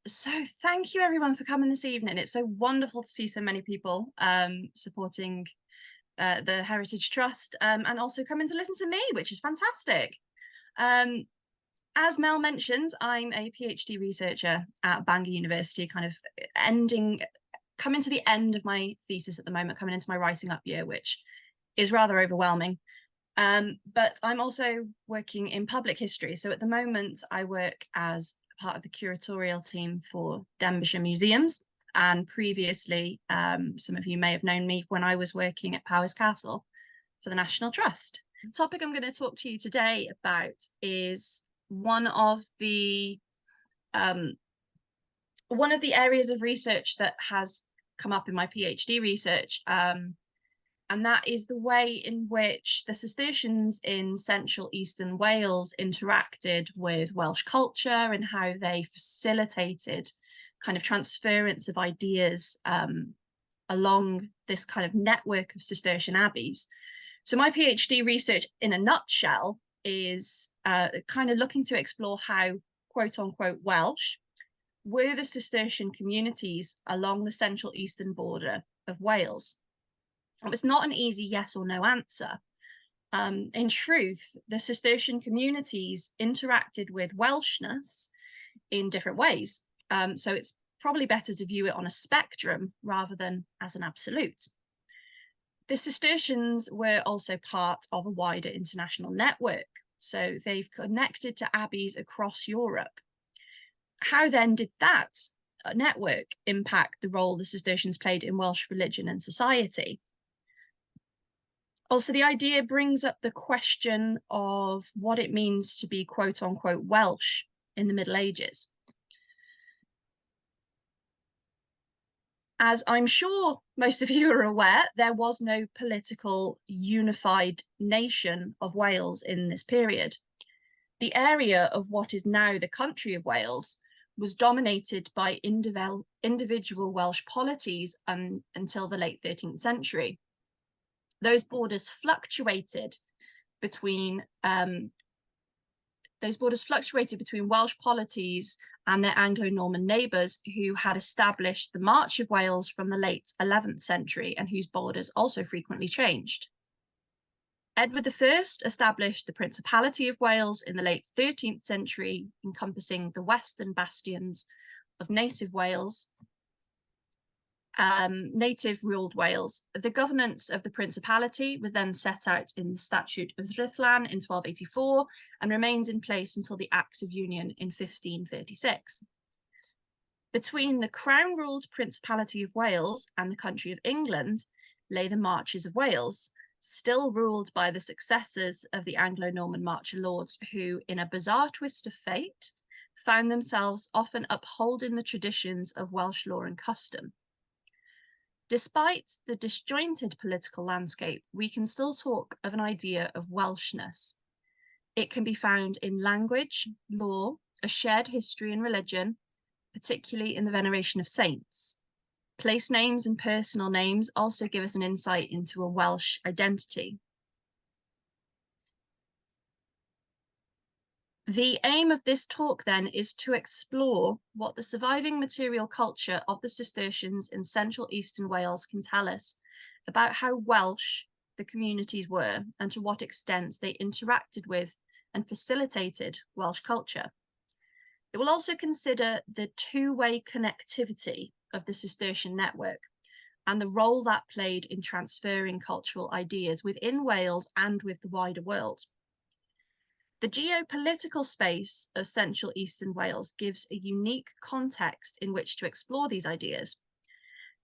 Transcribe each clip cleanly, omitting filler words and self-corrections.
So thank you everyone for coming this evening. It's so wonderful to see so many people supporting the Heritage Trust and also coming to listen to me, which is fantastic. Um, as Mel mentions, I'm a PhD researcher at Bangor University, kind of coming to the end of my thesis at the moment, coming into my writing up year, which is rather overwhelming. But I'm also working in public history. So at the moment, I work as part of the curatorial team for Denbighshire Museums. And previously, some of you may have known me when I was working at Powys Castle for the National Trust. The topic I'm going to talk to you today about is um, one of the areas of research that has come up in my PhD research, and that is the way in which the Cistercians in central eastern Wales interacted with Welsh culture and how they facilitated kind of transference of ideas along this kind of network of Cistercian abbeys. So my PhD research in a nutshell is kind of looking to explore how quote unquote Welsh were the Cistercian communities along the central eastern border of Wales. It was not an easy yes or no answer. In truth, the Cistercian communities interacted with Welshness in different ways. So it's probably better to view it on a spectrum rather than as an absolute. The Cistercians were also part of a wider international network. So they've connected to abbeys across Europe. How then did that network impact the role the Cistercians played in Welsh religion and society? Also, the idea brings up the question of what it means to be quote unquote Welsh in the Middle Ages. As I'm sure most of you are aware, there was no political unified nation of Wales in this period. The area of what is now the country of Wales was dominated by individual Welsh polities until the late 13th century. Those borders fluctuated between Welsh polities and their Anglo-Norman neighbours who had established the March of Wales from the late 11th century and whose borders also frequently changed. Edward I established the Principality of Wales in the late 13th century, encompassing the western bastions of native Wales. Native-ruled Wales. The governance of the Principality was then set out in the Statute of Rhuddlan in 1284 and remains in place until the Acts of Union in 1536. Between the Crown-ruled Principality of Wales and the country of England lay the Marches of Wales, still ruled by the successors of the Anglo-Norman Marcher Lords who, in a bizarre twist of fate, found themselves often upholding the traditions of Welsh law and custom. Despite the disjointed political landscape, we can still talk of an idea of Welshness. It can be found in language, law, a shared history and religion, particularly in the veneration of saints. Place names and personal names also give us an insight into a Welsh identity. The aim of this talk then is to explore what the surviving material culture of the Cistercians in central eastern Wales can tell us about how Welsh the communities were and to what extent they interacted with and facilitated Welsh culture. It will also consider the two-way connectivity of the Cistercian network and the role that played in transferring cultural ideas within Wales and with the wider world. The geopolitical space of central eastern Wales gives a unique context in which to explore these ideas.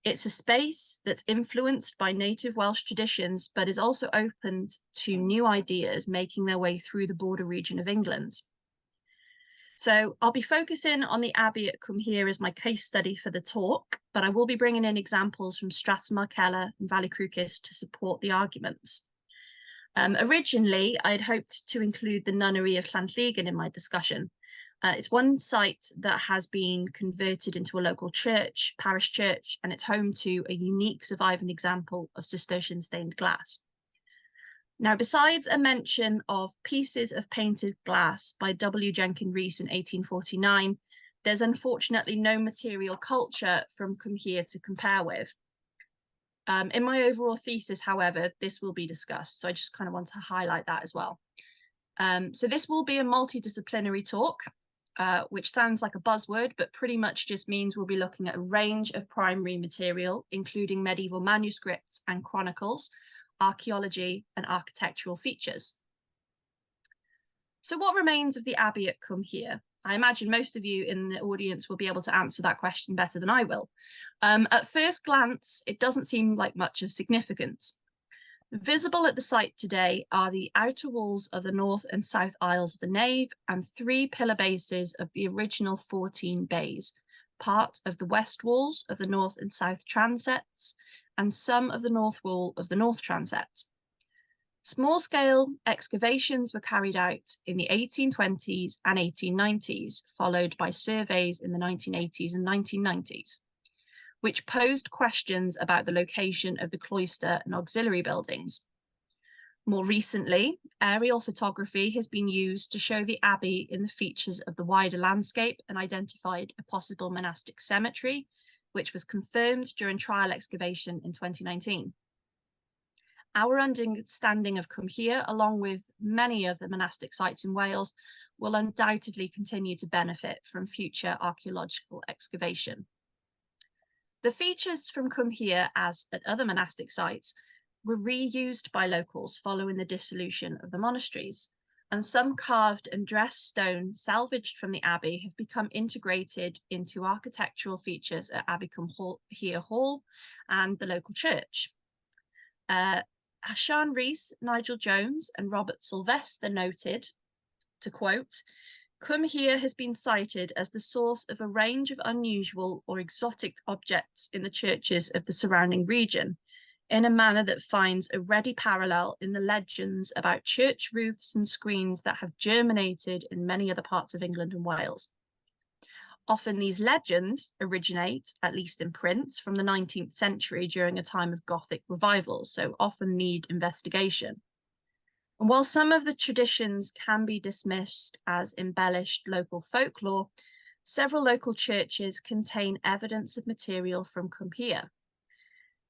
It's a space that's influenced by native Welsh traditions, but is also open to new ideas making their way through the border region of England. So I'll be focusing on the Abbey at Cwmhir as my case study for the talk, but I will be bringing in examples from Strathmarcella and Valley Crwcus to support the arguments. Originally, I'd hoped to include the nunnery of Llanllegan in my discussion. It's one site that has been converted into a local church, parish church, and it's home to a unique surviving example of Cistercian stained glass. Now, besides a mention of pieces of painted glass by W. Jenkin Rees in 1849, there's unfortunately no material culture from Cumhir to compare with. In my overall thesis, however, this will be discussed, so I just kind of want to highlight that as well. So this will be a multidisciplinary talk, which sounds like a buzzword, but pretty much just means we'll be looking at a range of primary material, including medieval manuscripts and chronicles, archaeology, and architectural features. So what remains of the abbey at Cumhir? I imagine most of you in the audience will be able to answer that question better than I will. At first glance, it doesn't seem like much of significance. Visible at the site today are the outer walls of the north and south aisles of the nave and 3 pillar bases of the original 14 bays, part of the west walls of the north and south transepts, and some of the north wall of the north transept. Small-scale excavations were carried out in the 1820s and 1890s, followed by surveys in the 1980s and 1990s, which posed questions about the location of the cloister and auxiliary buildings. More recently, aerial photography has been used to show the abbey in the features of the wider landscape and identified a possible monastic cemetery, which was confirmed during trial excavation in 2019. Our understanding of Cumhir, along with many other monastic sites in Wales, will undoubtedly continue to benefit from future archaeological excavation. The features from Cumhir, as at other monastic sites, were reused by locals following the dissolution of the monasteries, and some carved and dressed stone salvaged from the abbey have become integrated into architectural features at Abbey Cumhir Hall and the local church. Sian Rhys, Nigel Jones, and Robert Sylvester noted, to quote, "Cumhir has been cited as the source of a range of unusual or exotic objects in the churches of the surrounding region, in a manner that finds a ready parallel in the legends about church roofs and screens that have germinated in many other parts of England and Wales. Often these legends originate, at least in prints, from the 19th century during a time of Gothic revival, so often need investigation. And while some of the traditions can be dismissed as embellished local folklore, several local churches contain evidence of material from Cumhir.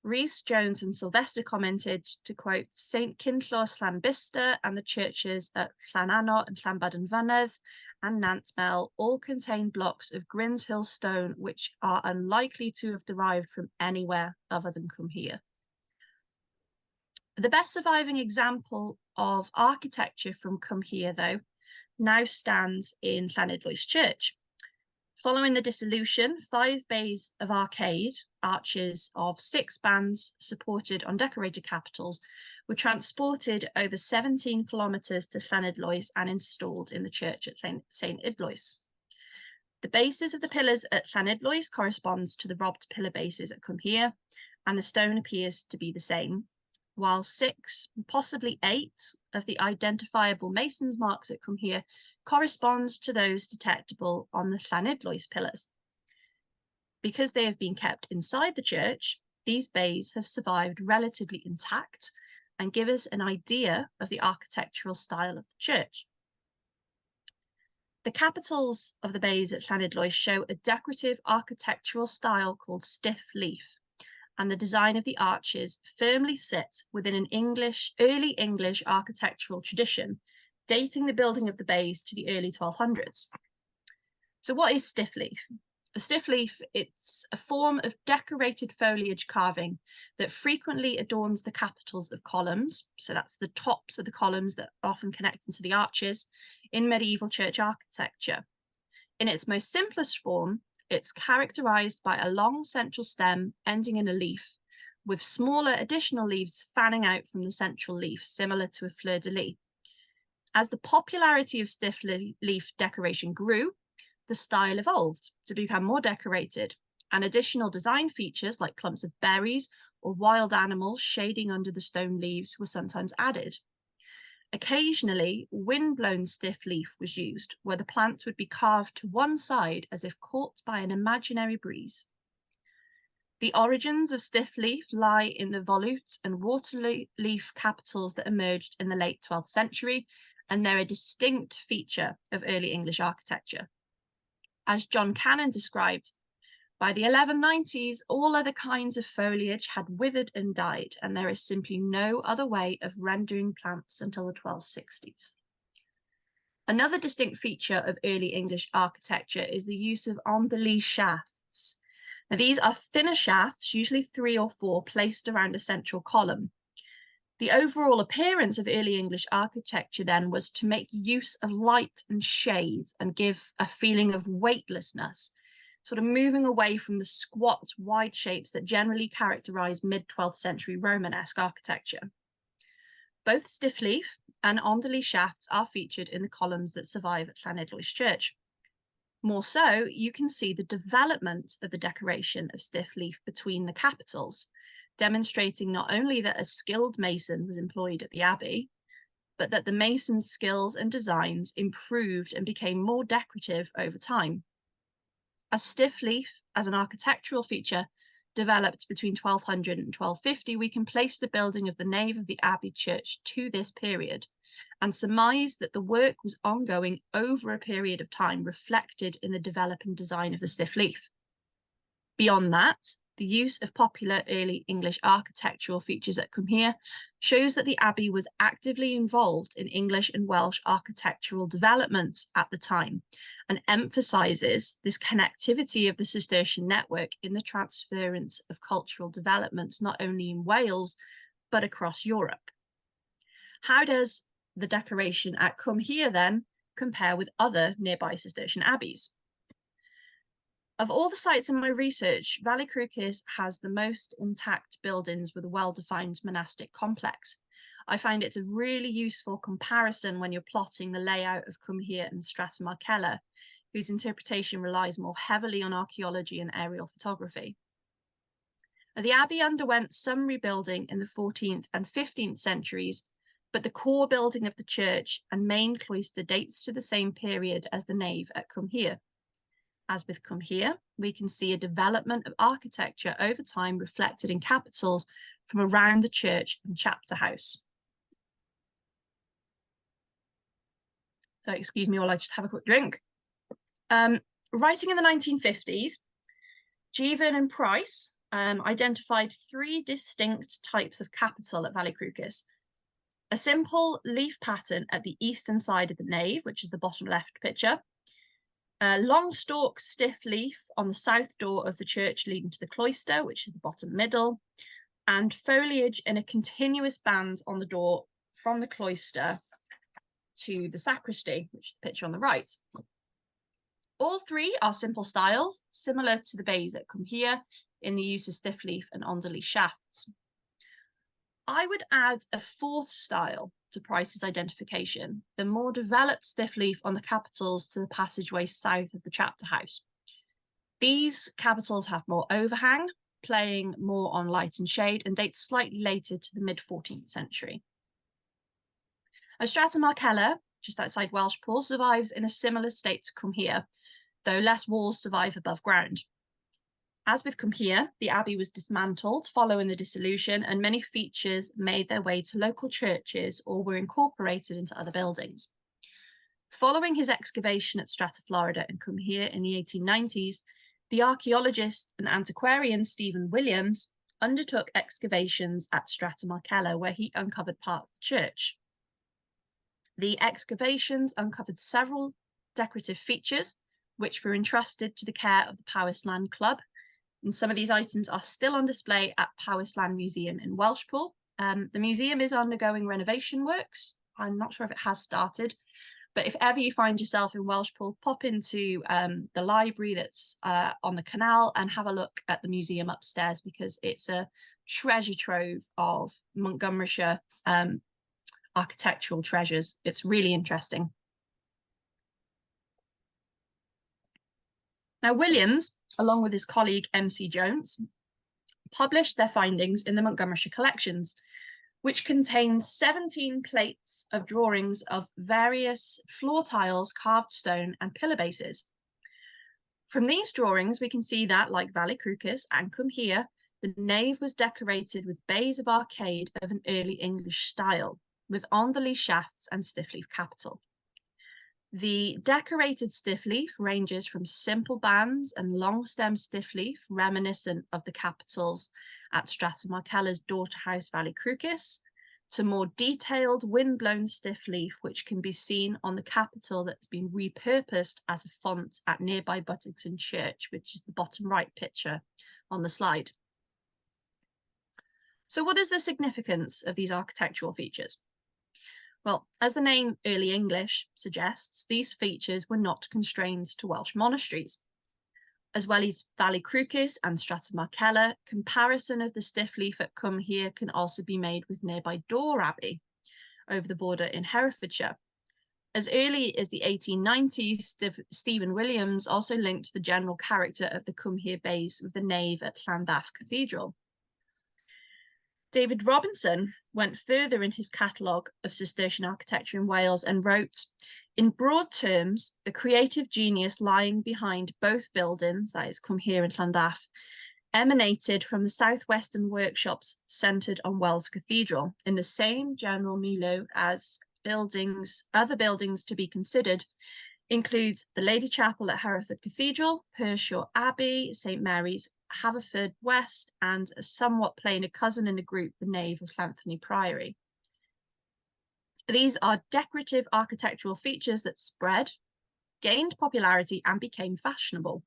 Rhys, Jones, and Sylvester commented, to quote, St Kinlaw's Llanbister and the churches at Llananno and Llanbadynfynedd and Nantmel all contain blocks of Grinshill stone which are unlikely to have derived from anywhere other than Cumhir. The best surviving example of architecture from Cumhir, though, now stands in Llanidloes Church. Following the dissolution, 5 bays of arcade, arches of 6 spans supported on decorated capitals, were transported over 17 kilometres to Llanidloes and installed in the church at St Idloes. The bases of the pillars at Llanidloes corresponds to the robbed pillar bases at Cumhir, and the stone appears to be the same, while 6, possibly 8, of the identifiable mason's marks at Cumhir corresponds to those detectable on the Llanidloes pillars. Because they have been kept inside the church, these bays have survived relatively intact and give us an idea of the architectural style of the church. The capitals of the bays at Llanidloes show a decorative architectural style called stiff leaf, and the design of the arches firmly sits within an early English architectural tradition, dating the building of the bays to the early 1200s. So what is stiff leaf? A stiff leaf, it's a form of decorated foliage carving that frequently adorns the capitals of columns, so that's the tops of the columns that often connect into the arches, in medieval church architecture. In its most simplest form, it's characterized by a long central stem ending in a leaf, with smaller additional leaves fanning out from the central leaf, similar to a fleur-de-lis. As the popularity of stiff leaf decoration grew, the style evolved to become more decorated, and additional design features like clumps of berries or wild animals shading under the stone leaves were sometimes added. Occasionally, wind-blown stiff leaf was used, where the plant would be carved to one side as if caught by an imaginary breeze. The origins of stiff leaf lie in the volute and water leaf capitals that emerged in the late 12th century, and they're a distinct feature of early English architecture. As John Cannon described, by the 1190s, all other kinds of foliage had withered and died, and there is simply no other way of rendering plants until the 1260s. Another distinct feature of early English architecture is the use of en-delys shafts. Now, these are thinner shafts, usually 3 or 4, placed around a central column. The overall appearance of early English architecture then was to make use of light and shade and give a feeling of weightlessness, sort of moving away from the squat, wide shapes that generally characterize mid-12th century Romanesque architecture. Both stiff leaf and en-delys shafts are featured in the columns that survive at Llanidloes Church. More so, you can see the development of the decoration of stiff leaf between the capitals, demonstrating not only that a skilled mason was employed at the abbey, but that the mason's skills and designs improved and became more decorative over time. A stiff leaf as an architectural feature developed between 1200 and 1250, we can place the building of the nave of the Abbey Church to this period and surmise that the work was ongoing over a period of time reflected in the developing design of the stiff leaf. Beyond that, the use of popular early English architectural features at Cwmhir shows that the Abbey was actively involved in English and Welsh architectural developments at the time and emphasises this connectivity of the Cistercian network in the transference of cultural developments not only in Wales, but across Europe. How does the decoration at Cwmhir then compare with other nearby Cistercian abbeys? Of all the sites in my research, Valley Crwcis has the most intact buildings with a well-defined monastic complex. I find it's a really useful comparison when you're plotting the layout of Cwmhir and Strata Marcella, whose interpretation relies more heavily on archaeology and aerial photography. Now, the abbey underwent some rebuilding in the 14th and 15th centuries, but the core building of the church and main cloister dates to the same period as the nave at Cwmhir. As with Cwmhir, we can see a development of architecture over time reflected in capitals from around the church and chapter house. So excuse me while I just have a quick drink. Writing in the 1950s, Jeevan and Price identified 3 distinct types of capital at Valley Crwcis. A simple leaf pattern at the eastern side of the nave, which is the bottom left picture, a long stalk stiff leaf on the south door of the church leading to the cloister, which is the bottom middle, and foliage in a continuous band on the door from the cloister to the sacristy, which is the picture on the right. All 3 are simple styles, similar to the bays at Cwmhir in the use of stiff leaf and en-delys shafts. I would add a 4th style to Price's identification, the more developed stiff leaf on the capitals to the passageway south of the chapter house. These capitals have more overhang, playing more on light and shade, and date slightly later to the mid-14th century. Strata Marcella, just outside Welshpool, survives in a similar state to Cwmhir, though less walls survive above ground. As with Cwmhir, the abbey was dismantled following the dissolution, and many features made their way to local churches or were incorporated into other buildings. Following his excavation at Strata Florida and Cwmhir in the 1890s, the archaeologist and antiquarian Stephen Williams undertook excavations at Strata Marcella, where he uncovered part of the church. The excavations uncovered several decorative features, which were entrusted to the care of the Powyslan Club, and some of these items are still on display at Powyslan Museum in Welshpool. The museum is undergoing renovation works. I'm not sure if it has started, but if ever you find yourself in Welshpool, pop into the library that's on the canal and have a look at the museum upstairs, because it's a treasure trove of Montgomeryshire architectural treasures. It's really interesting. Now, Williams, along with his colleague MC Jones, published their findings in the Montgomeryshire collections, which contained 17 plates of drawings of various floor tiles, carved stone, and pillar bases. From these drawings, we can see that, like Valley Crwcis and Cwmhir, the nave was decorated with bays of arcade of an early English style, with en-delys shafts and stiff leaf capital. The decorated stiff leaf ranges from simple bands and long stem stiff leaf, reminiscent of the capitals at Stratemarkella's daughter house Valley Crucis, to more detailed wind-blown stiff leaf, which can be seen on the capital that's been repurposed as a font at nearby Buttington Church, which is the bottom right picture on the slide. So what is the significance of these architectural features? Well, as the name Early English suggests, these features were not constrained to Welsh monasteries. As well as Valley Crucis and Stratemarkella, comparison of the stiff leaf at Cumhir can also be made with nearby Dor Abbey over the border in Herefordshire. As early as the 1890s, Stephen Williams also linked the general character of the Cumhir base with the nave at Llandaff Cathedral. David Robinson went further in his catalogue of Cistercian architecture in Wales and wrote, in broad terms, the creative genius lying behind both buildings, that is Cumhir and Llandaff, emanated from the southwestern workshops centred on Wells Cathedral, in the same general milieu as other buildings to be considered include the Lady Chapel at Hereford Cathedral, Pershore Abbey, St Mary's, Haverfordwest, and a somewhat plainer cousin in the group, the nave of Llanthony Priory. These are decorative architectural features that spread, gained popularity, and became fashionable.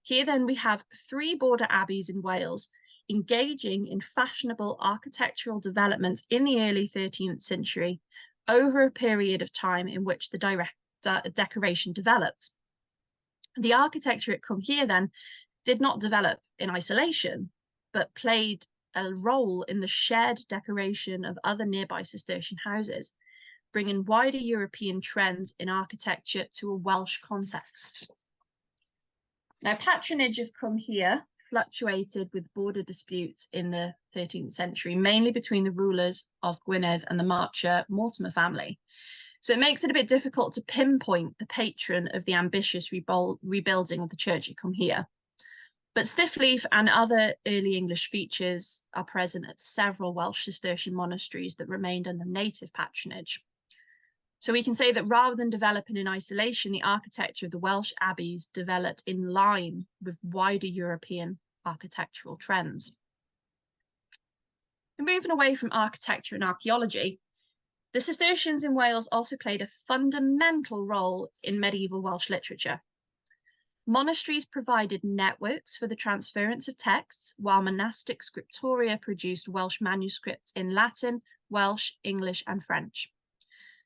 Here then we have 3 border abbeys in Wales engaging in fashionable architectural developments in the early 13th century over a period of time in which the decoration developed. The architecture at Cumhir then did not develop in isolation, but played a role in the shared decoration of other nearby Cistercian houses, bringing wider European trends in architecture to a Welsh context. Now, patronage of Cumhir fluctuated with border disputes in the 13th century, mainly between the rulers of Gwynedd and the Marcher Mortimer family. So it makes it a bit difficult to pinpoint the patron of the ambitious rebuilding of the church at Cumhir. But stiff leaf and other early English features are present at several Welsh Cistercian monasteries that remained under native patronage. So we can say that rather than developing in isolation, the architecture of the Welsh abbeys developed in line with wider European architectural trends. And moving away from architecture and archaeology, the Cistercians in Wales also played a fundamental role in medieval Welsh literature. Monasteries provided networks for the transference of texts, while monastic scriptoria produced Welsh manuscripts in Latin, Welsh, English, and French.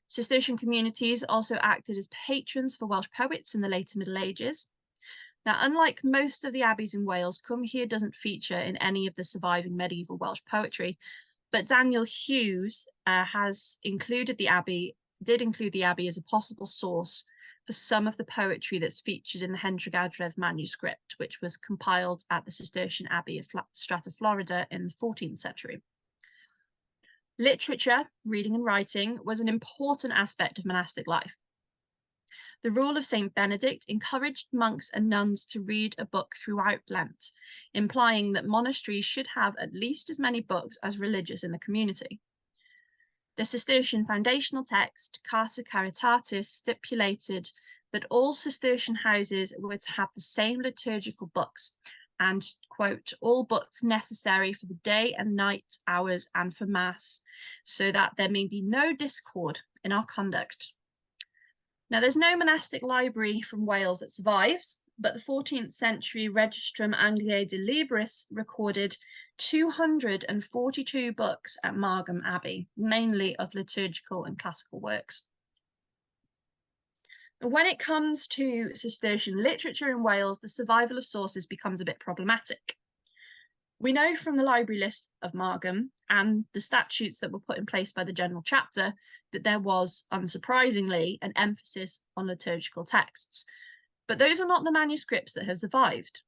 Cistercian communities also acted as patrons for Welsh poets in the later Middle Ages. Now, unlike most of the abbeys in Wales, Cumhir doesn't feature in any of the surviving medieval Welsh poetry, but Daniel Hughes did include the abbey as a possible source for some of the poetry that's featured in the Hendragadredd manuscript, which was compiled at the Cistercian Abbey of Strata Florida in the 14th century. Literature, reading and writing, was an important aspect of monastic life. The rule of St. Benedict encouraged monks and nuns to read a book throughout Lent, implying that monasteries should have at least as many books as religious in the community. The Cistercian foundational text, Carta Caritatis, stipulated that all Cistercian houses were to have the same liturgical books and, quote, all books necessary for the day and night hours and for Mass, so that there may be no discord in our conduct. Now, there's no monastic library from Wales that survives, but the 14th century Registrum Angliae de Libris recorded 242 books at Margam Abbey, mainly of liturgical and classical works. When it comes to Cistercian literature in Wales, the survival of sources becomes a bit problematic. We know from the library list of Margam and the statutes that were put in place by the General Chapter that there was, unsurprisingly, an emphasis on liturgical texts. But those are not the manuscripts that have survived.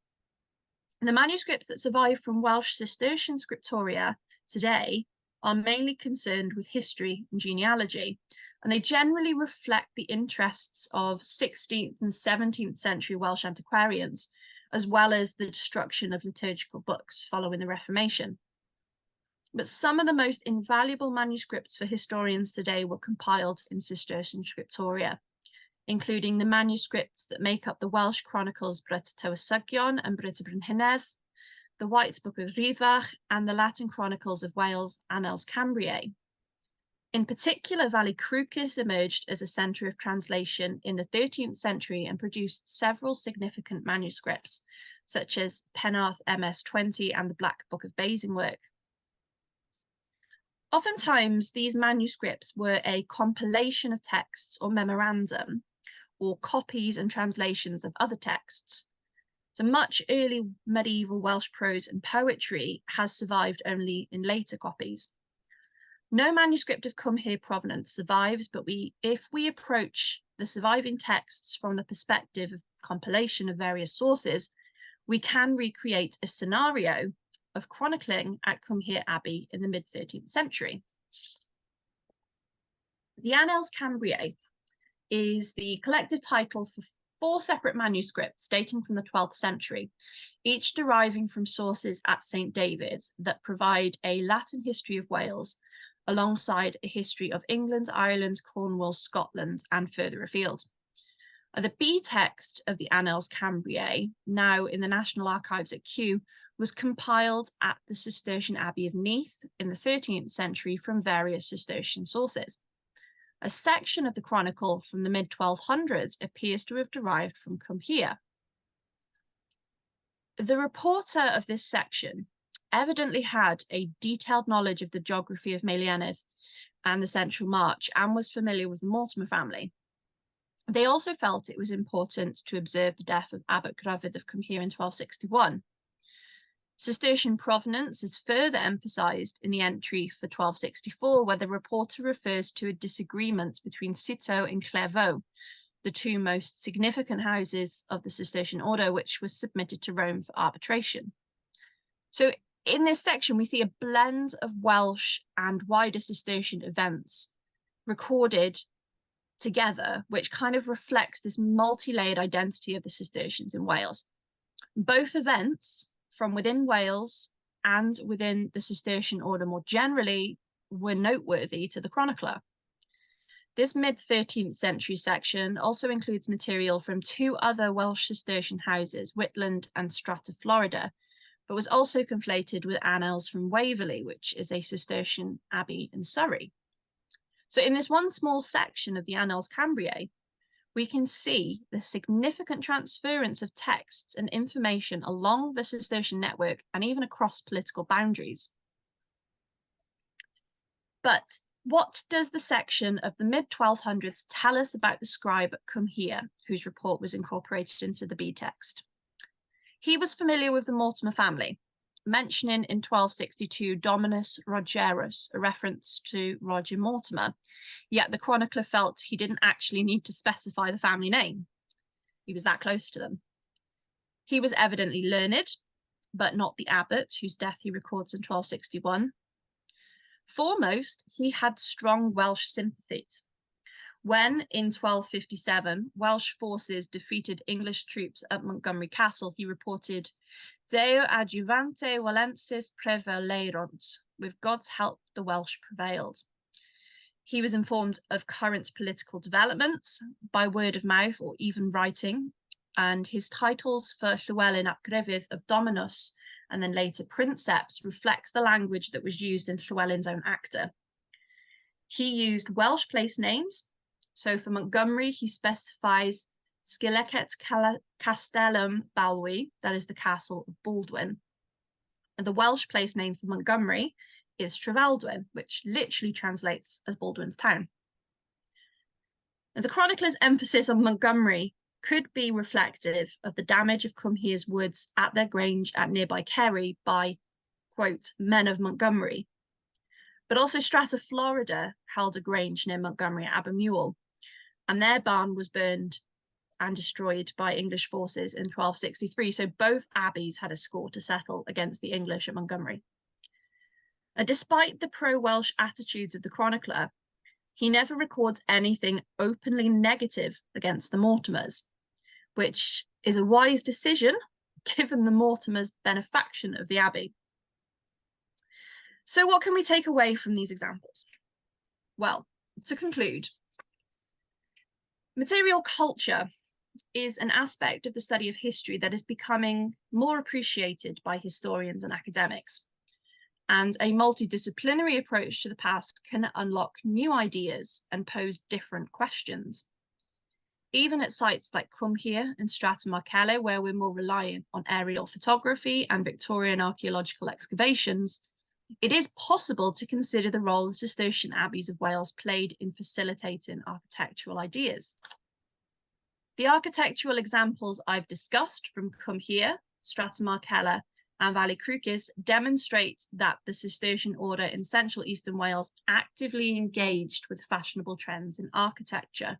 The manuscripts that survive from Welsh Cistercian scriptoria today are mainly concerned with history and genealogy, and they generally reflect the interests of 16th and 17th century Welsh antiquarians, as well as the destruction of liturgical books following the Reformation. But some of the most invaluable manuscripts for historians today were compiled in Cistercian scriptoria, including the manuscripts that make up the Welsh chronicles Brut Tywysgion and Brut y Brenhinedd, the White Book of Rhydderch, and the Latin chronicles of Wales, Annals Cambriae. In particular, Valley Crucis emerged as a centre of translation in the 13th century and produced several significant manuscripts, such as Penarth MS-20 and the Black Book of Basingwork. Oftentimes, these manuscripts were a compilation of texts or memorandum, or copies and translations of other texts. So much early medieval Welsh prose and poetry has survived only in later copies. No manuscript of Cumhir provenance survives, but if we approach the surviving texts from the perspective of compilation of various sources, we can recreate a scenario of chronicling at Cumhir Abbey in the mid-13th century. The Annals Cambriae is the collective title for 4 separate manuscripts dating from the 12th century, each deriving from sources at St. David's that provide a Latin history of Wales alongside a history of England, Ireland, Cornwall, Scotland, and further afield. The B text of the Annals Cambriae, now in the National Archives at Kew, was compiled at the Cistercian Abbey of Neath in the 13th century from various Cistercian sources. A section of the chronicle from the mid-1200s appears to have derived from Cumhir. The reporter of this section evidently had a detailed knowledge of the geography of Meiliennydd and the Central March and was familiar with the Mortimer family. They also felt it was important to observe the death of Abbot Gruffydd of Cumhir in 1261. Cistercian provenance is further emphasised in the entry for 1264, where the reporter refers to a disagreement between Citeaux and Clairvaux, the 2 most significant houses of the Cistercian order, which was submitted to Rome for arbitration. So in this section, we see a blend of Welsh and wider Cistercian events recorded together, which kind of reflects this multi-layered identity of the Cistercians in Wales. Both events, from within Wales and within the Cistercian order more generally, were noteworthy to the chronicler. This mid-13th century section also includes material from 2 other Welsh Cistercian houses, Whitland and Strata Florida, but was also conflated with annals from Waverley, which is a Cistercian abbey in Surrey. So in this one small section of the Annals Cambriae, we can see the significant transference of texts and information along the Cistercian network and even across political boundaries. But what does the section of the mid-1200s tell us about the scribe at Cumhir, whose report was incorporated into the B text? He was familiar with the Mortimer family, mentioning in 1262 Dominus Rogerus, a reference to Roger Mortimer, yet the chronicler felt he didn't actually need to specify the family name. He was that close to them. He was evidently learned, but not the abbot, whose death he records in 1261. Foremost, he had strong Welsh sympathies. When, in 1257, Welsh forces defeated English troops at Montgomery Castle, he reported, Deo adjuvante Walensis prevaleront. With God's help, the Welsh prevailed. He was informed of current political developments by word of mouth or even writing, and his titles for Llywelyn ap Grufydd of Dominus and then later Princeps reflects the language that was used in Llywelyn's own acta. He used Welsh place names. So for Montgomery, he specifies Scilecet Castellum Balwi, that is the castle of Baldwin. And the Welsh place name for Montgomery is Trefaldwyn, which literally translates as Baldwin's town. And the chronicler's emphasis on Montgomery could be reflective of the damage of Cumhir's woods at their grange at nearby Kerry by, quote, men of Montgomery. But also Strata Florida held a grange near Montgomery at Abermule, and their barn was burned and destroyed by English forces in 1263. So both abbeys had a score to settle against the English at Montgomery. And despite the pro-Welsh attitudes of the chronicler, he never records anything openly negative against the Mortimers, which is a wise decision given the Mortimers' benefaction of the abbey. So what can we take away from these examples? Well, to conclude, Material culture is an aspect of the study of history that is becoming more appreciated by historians and academics. And a multidisciplinary approach to the past can unlock new ideas and pose different questions. Even at sites like Cumhir and Strathmarkella, where we're more reliant on aerial photography and Victorian archaeological excavations, it is possible to consider the role the Cistercian abbeys of Wales played in facilitating architectural ideas. The architectural examples I've discussed from Cumhir, Strathmarkella, and Valley Crwcis demonstrate that the Cistercian order in central eastern Wales actively engaged with fashionable trends in architecture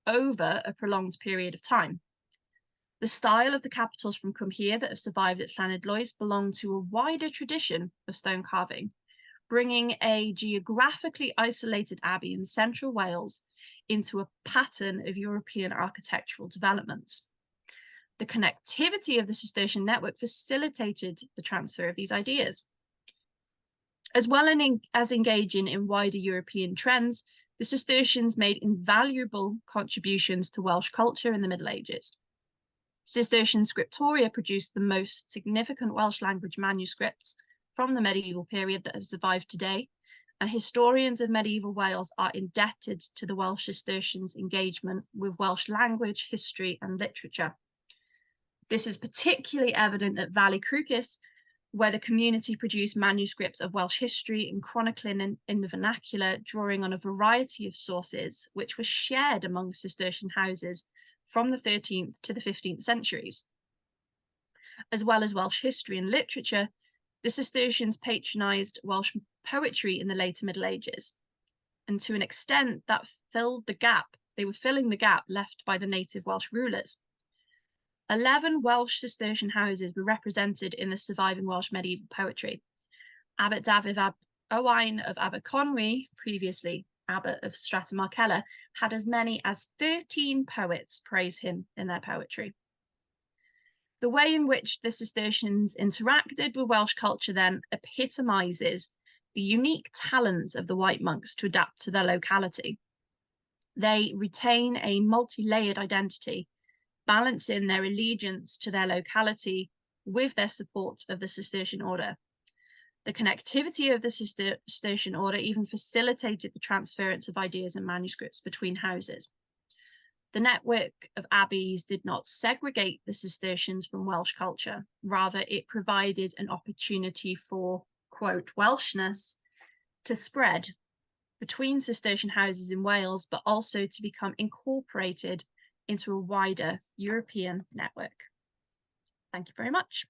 over a prolonged period of time. The style of the capitals from Cumhir that have survived at Llanidloes belong to a wider tradition of stone carving, bringing a geographically isolated abbey in central Wales into a pattern of European architectural developments. The connectivity of the Cistercian network facilitated the transfer of these ideas. As well as engaging in wider European trends, the Cistercians made invaluable contributions to Welsh culture in the Middle Ages. Cistercian scriptoria produced the most significant Welsh language manuscripts from the medieval period that have survived today, and historians of medieval Wales are indebted to the Welsh Cistercians' engagement with Welsh language, history, and literature. This is particularly evident at Valley Crwcis, where the community produced manuscripts of Welsh history and chronicling in the vernacular, drawing on a variety of sources, which were shared among Cistercian houses from the 13th to the 15th centuries. As well as Welsh history and literature, the Cistercians patronised Welsh poetry in the later Middle Ages. And to an extent, that filled the gap. They were filling the gap left by the native Welsh rulers. 11 Welsh Cistercian houses were represented in the surviving Welsh medieval poetry. Abbot Dafydd ab Owain of Aberconwy, previously Abbot of Strathmarkella, had as many as 13 poets praise him in their poetry. The way in which the Cistercians interacted with Welsh culture then epitomises the unique talent of the white monks to adapt to their locality. They retain a multi-layered identity, balancing their allegiance to their locality with their support of the Cistercian order. The connectivity of the Cistercian order even facilitated the transference of ideas and manuscripts between houses. The network of abbeys did not segregate the Cistercians from Welsh culture. Rather, it provided an opportunity for, quote, Welshness to spread between Cistercian houses in Wales, but also to become incorporated into a wider European network. Thank you very much.